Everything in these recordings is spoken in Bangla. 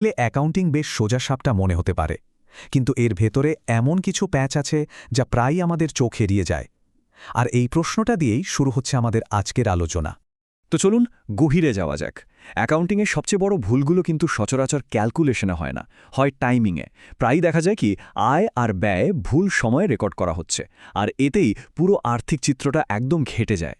অ্যাকাউন্টিং বেশ সোজাসাপটা মনে হতে পারে, কিন্তু এর ভেতরে এমন কিছু প্যাঁচ আছে যা প্রায়ই আমাদের চোখ এড়িয়ে যায়। আর এই প্রশ্নটা দিয়েই শুরু হচ্ছে আমাদের আজকের আলোচনা। তো চলুন গভীরে যাওয়া যাক। অ্যাকাউন্টিংয়ের সবচেয়ে বড় ভুলগুলো কিন্তু সচরাচর ক্যালকুলেশনে হয় না, হয় টাইমিংয়ে। প্রায়ই দেখা যায় কি আয় আর ব্যয় ভুল সময়ে রেকর্ড করা হচ্ছে, আর এতেই পুরো আর্থিক চিত্রটা একদম ঘেটে যায়।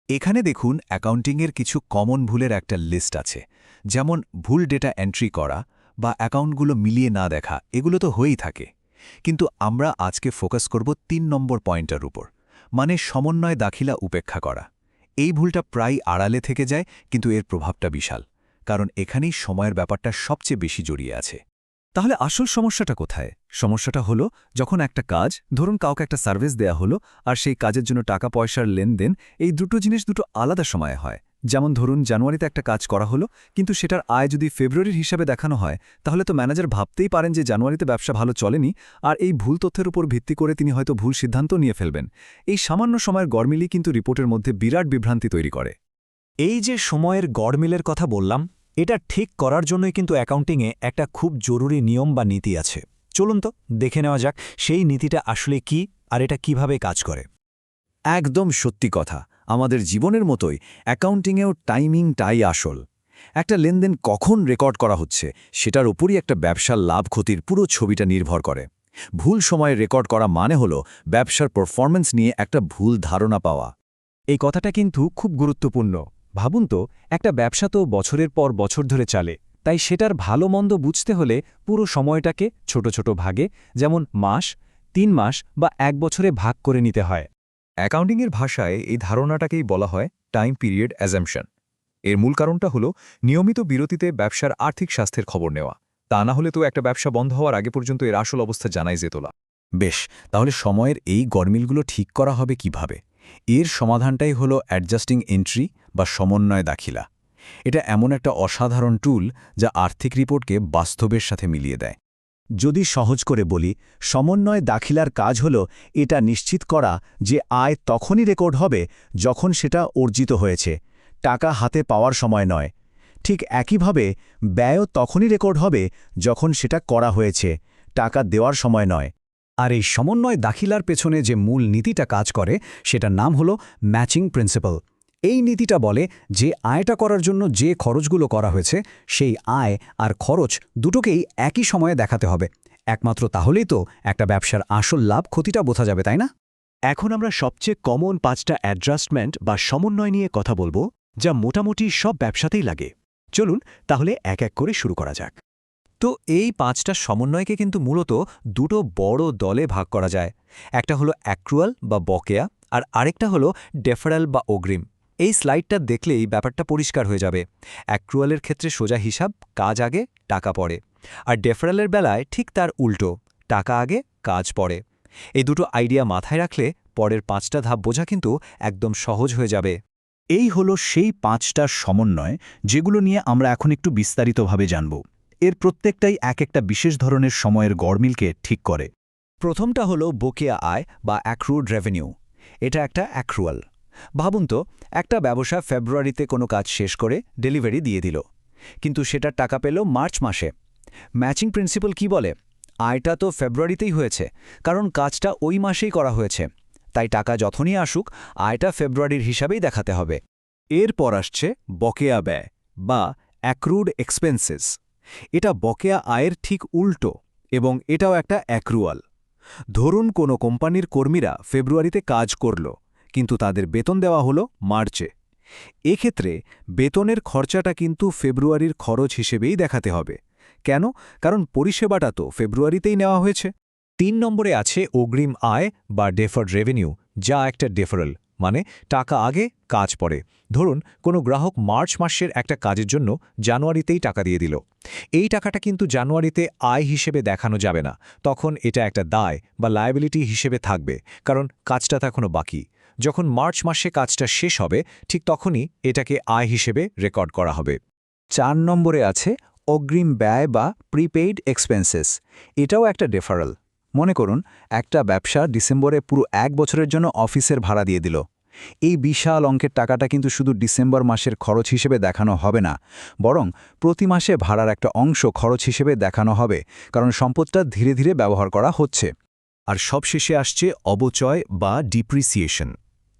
এখানে দেখুন অ্যাকাউন্টিংয়ের কিছু কমন ভুলের একটা লিস্ট আছে, যেমন ভুল ডেটা এন্ট্রি করা বা অ্যাকাউন্টগুলো মিলিয়ে না দেখা, এগুলো তো হয়েই থাকে। কিন্তু আমরা আজকে ফোকাস করব ৩ নম্বর পয়েন্টের উপর, মানে সমন্বয় দাখিলা উপেক্ষা করা। এই ভুলটা প্রায় আড়ালে থেকে যায়, কিন্তু এর প্রভাবটা বিশাল, কারণ এখানেই সময়ের ব্যাপারটা সবচেয়ে বেশি জড়িয়ে আছে। তাহলে আসল সমস্যাটা কোথায়? সমস্যাটা হলো যখন একটা কাজ, ধরুন কাউকে একটা সার্ভিস দেয়া হলো, আর সেই কাজের জন্য টাকা পয়সার লেনদেন, এই দুটো জিনিস দুটো আলাদা সময়ে হয়। যেমন ধরুন জানুয়ারিতে একটা কাজ করা হলো, কিন্তু সেটার আয় যদি ফেব্রুয়ারির হিসাবে দেখানো হয়, তাহলে তো ম্যানেজার ভাবতেই পারেন যে জানুয়ারিতে ব্যবসা ভালো চলেনি, আর এই ভুল তথ্যের উপর ভিত্তি করে তিনি হয়তো ভুল সিদ্ধান্ত নিয়ে ফেলবেন। এই সামান্য সময়ের গড়মিলই কিন্তু রিপোর্টের মধ্যে বিরাট বিভ্রান্তি তৈরি করে। এই যে সময়ের গড়মিলের কথা বললাম, এটা ঠিক করার জন্যই কিন্তু অ্যাকাউন্টিংয়ে একটা খুব জরুরি নিয়ম বা নীতি আছে। চলুন তো দেখে নেওয়া যাক সেই নীতিটা আসলে কি আর এটা কিভাবে কাজ করে। একদম সত্যি কথা, আমাদের জীবনের মতোই অ্যাকাউন্টিংয়েও টাইমিংটাই আসল। একটা লেনদেন কখন রেকর্ড করা হচ্ছে সেটার উপরই একটা ব্যবসার লাভ ক্ষতির পুরো ছবিটা নির্ভর করে। ভুল সময়ে রেকর্ড করা মানে হলো ব্যবসার পারফরম্যান্স নিয়ে একটা ভুল ধারণা পাওয়া। এই কথাটা কিন্তু খুব গুরুত্বপূর্ণ। ভাবুন তো, একটা ব্যবসা তো বছরের পর বছর ধরে চলে, তাই সেটার ভালো মন্দ বুঝতে হলে পুরো সময়টাকে ছোট ছোট ভাগে, যেমন মাস, ৩ মাস বা ১ বছরে ভাগ করে নিতে হয়। অ্যাকাউন্টিংয়ের ভাষায় এই ধারণাটাকেই বলা হয় টাইম পিরিয়ড অ্যাজাম্পশন। এর মূল কারণটা হলো নিয়মিত বিরতিতে ব্যবসার আর্থিক স্বাস্থ্যের খবর নেওয়া। তা না হলে তো একটা ব্যবসা বন্ধ হওয়ার আগে পর্যন্ত এর আসল অবস্থা জানাই যেত না। বেশ, তাহলে সময়ের এই গড়মিলগুলো ঠিক করা হবে কিভাবে? এর সমাধানটাই হলো অ্যাডজাস্টিং এন্ট্রি বা সমন্বয় দাখিলা। এটা এমন একটা অসাধারণ টুল যা আর্থিক রিপোর্টকে বাস্তবের সাথে মিলিয়ে দেয়। যদি সহজ করে বলি, সমন্বয় দাখিলার কাজ হল এটা নিশ্চিত করা যে আয় তখনই রেকর্ড হবে যখন সেটা অর্জিত হয়েছে, টাকা হাতে পাওয়ার সময় নয়। ঠিক একইভাবে ব্যয়ও তখনই রেকর্ড হবে যখন সেটা করা হয়েছে, টাকা দেওয়ার সময় নয়। আর এই সমন্বয় দাখিলার পেছনে যে মূল নীতিটা কাজ করে সেটার নাম হলো ম্যাচিং প্রিন্সিপাল। এই নীতিটা বলে যে আয়টা করার জন্য যে খরচগুলো করা হয়েছে, সেই আয় আর খরচ দুটোকেই একই সময়ে দেখাতে হবে। একমাত্র তাহলেই তো একটা ব্যবসার আসল লাভ ক্ষতিটা বোঝা যাবে, তাই না? এখন আমরা সবচেয়ে কমন ৫টা অ্যাডজাস্টমেন্ট বা সমন্বয় নিয়ে কথা বলবো, যা মোটামুটি সব ব্যবসাতেই লাগে। চলুন তাহলে এক এক করে শুরু করা যাক। তো এই ৫টা সমন্বয়কে কিন্তু মূলত দুটো বড় দলে ভাগ করা যায়। একটা হলো অ্যাক্রুয়াল বা বকেয়া, আর আরেকটা হলো ডেফারাল বা অগ্রিম। এই স্লাইডটা দেখলেই ব্যাপারটা পরিষ্কার হয়ে যাবে। অ্যাক্রুয়ালের ক্ষেত্রে সোজা হিসাব, কাজ আগে টাকা পরে, আর ডেফারালের বেলায় ঠিক তার উল্টো, টাকা আগে কাজ পরে। এই দুটো আইডিয়া মাথায় রাখলে পরের ৫টা ধাপ বোঝা কিন্তু একদম সহজ হয়ে যাবে। এই হলো সেই ৫টা সমন্বয় যেগুলো নিয়ে আমরা এখন একটু বিস্তারিতভাবে জানব। এর প্রত্যেকটাই এক একটা বিশেষ ধরনের সময়ের গড়মিলকে ঠিক করে। প্রথমটা হলো বকেয়া আয় বা অ্যাক্রুড রেভিনিউ। এটা একটা অ্যাক্রুয়াল। ভাবুন তো, একটা ব্যবসা ফেব্রুয়ারিতে কোনো কাজ শেষ করে ডেলিভারি দিয়ে দিল, কিন্তু সেটার টাকা পেল মার্চ মাসে। ম্যাচিং প্রিন্সিপাল কি বলে? আয়টা তো ফেব্রুয়ারিতেই হয়েছে, কারণ কাজটা ওই মাসেই করা হয়েছে, তাই টাকা যখনই আসুক আয়টা ফেব্রুয়ারির হিসাবেই দেখাতে হবে। এরপর আসছে বকেয়া ব্যয় বা অ্যাক্রুড এক্সপেন্সেস। এটা বকেয়া আয়ের ঠিক উল্টো, এবং এটাও একটা অ্যাক্রুয়াল। ধরুন কোনো কোম্পানির কর্মীরা ফেব্রুয়ারিতে কাজ করল, কিন্তু তাদের বেতন দেওয়া হলো মার্চে। এক্ষেত্রে বেতনের খরচাটা কিন্তু ফেব্রুয়ারির খরচ হিসেবেই দেখাতে হবে। কেন? কারণ পরিষেবাটা তো ফেব্রুয়ারিতেই নেওয়া হয়েছে। ৩ নম্বরে আছে অগ্রিম আয় বা ডেফার্ড রেভিনিউ, যা একটা ডেফারেল, মানে টাকা আগে কাজ পরে। ধরুন কোনো গ্রাহক মার্চ মাসের একটা কাজের জন্য জানুয়ারিতেই টাকা দিয়ে দিল। এই টাকাটা কিন্তু জানুয়ারিতে আয় হিসেবে দেখানো যাবে না, তখন এটা একটা দায় বা লায়াবিলিটি হিসেবে থাকবে, কারণ কাজটা তো এখনও বাকি। যখন মার্চ মাসে কাজটা শেষ হবে, ঠিক তখনই এটাকে আয় হিসেবে রেকর্ড করা হবে। ৪ নম্বরে আছে অগ্রিম ব্যয় বা প্রিপেইড এক্সপেন্সেস। এটাও একটা ডেফারেল। মনে করুন একটা ব্যবসা ডিসেম্বরে পুরো ১ বছরের জন্য অফিসের ভাড়া দিয়ে দিল, এই বিশাল অঙ্কের টাকাটা কিন্তু শুধু ডিসেম্বর মাসের খরচ হিসেবে দেখানো হবে না, বরং প্রতি মাসে ভাড়ার একটা অংশ খরচ হিসেবে দেখানো হবে, কারণ সম্পদটা ধীরে ধীরে ব্যবহার করা হচ্ছে। আর সবশেষে আসছে অবচয় বা ডিপ্রিসিয়েশন।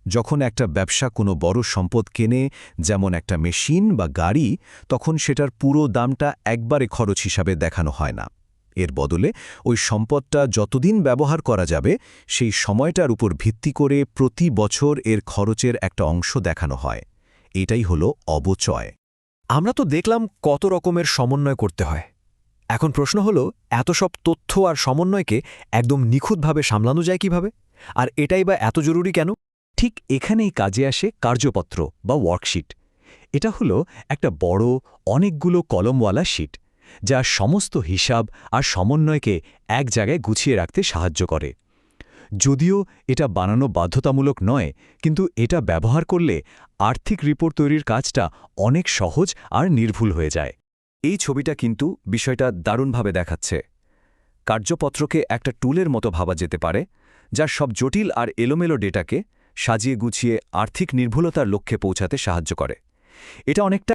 যখন একটা ব্যবসা কোনো বড় সম্পদ কেনে, যেমন একটা মেশিন বা গাড়ি, তখন সেটার পুরো দামটা একবারে খরচ হিসাবে দেখানো হয় না। এর বদলে ওই সম্পদটা যতদিন ব্যবহার করা যাবে সেই সময়টার উপর ভিত্তি করে প্রতি বছর এর খরচের একটা অংশ দেখানো হয়। এটাই হলো অবচয়। আমরা তো দেখলাম কত রকমের সমন্বয় করতে হয়। এখন প্রশ্ন হলো, এত সব তথ্য আর সমন্বয়কে একদম নিখুঁতভাবে সামলানো যায় কিভাবে? আর এটাই বা এত জরুরি কেন? ঠিক এখানেই কাজে আসে কার্যপত্র বা ওয়ার্কশিট। এটা হলো একটা বড়, অনেকগুলো কলমওয়ালা শিট, যা সমস্ত হিসাব আর সমন্বয়কে এক জায়গায় গুছিয়ে রাখতে সাহায্য করে। যদিও এটা বানানো বাধ্যতামূলক নয়, কিন্তু এটা ব্যবহার করলে আর্থিক রিপোর্ট তৈরির কাজটা অনেক সহজ আর নির্ভুল হয়ে যায়। এই ছবিটা কিন্তু বিষয়টা দারুণভাবে দেখাচ্ছে। কার্যপত্রকে একটা টুলের মতো ভাবা যেতে পারে, যা সব জটিল আর এলোমেলো ডেটাকে সাজিয়ে গুছিয়ে আর্থিক নির্ভুলতার লক্ষ্যে পৌঁছাতে সাহায্য করে। এটা অনেকটা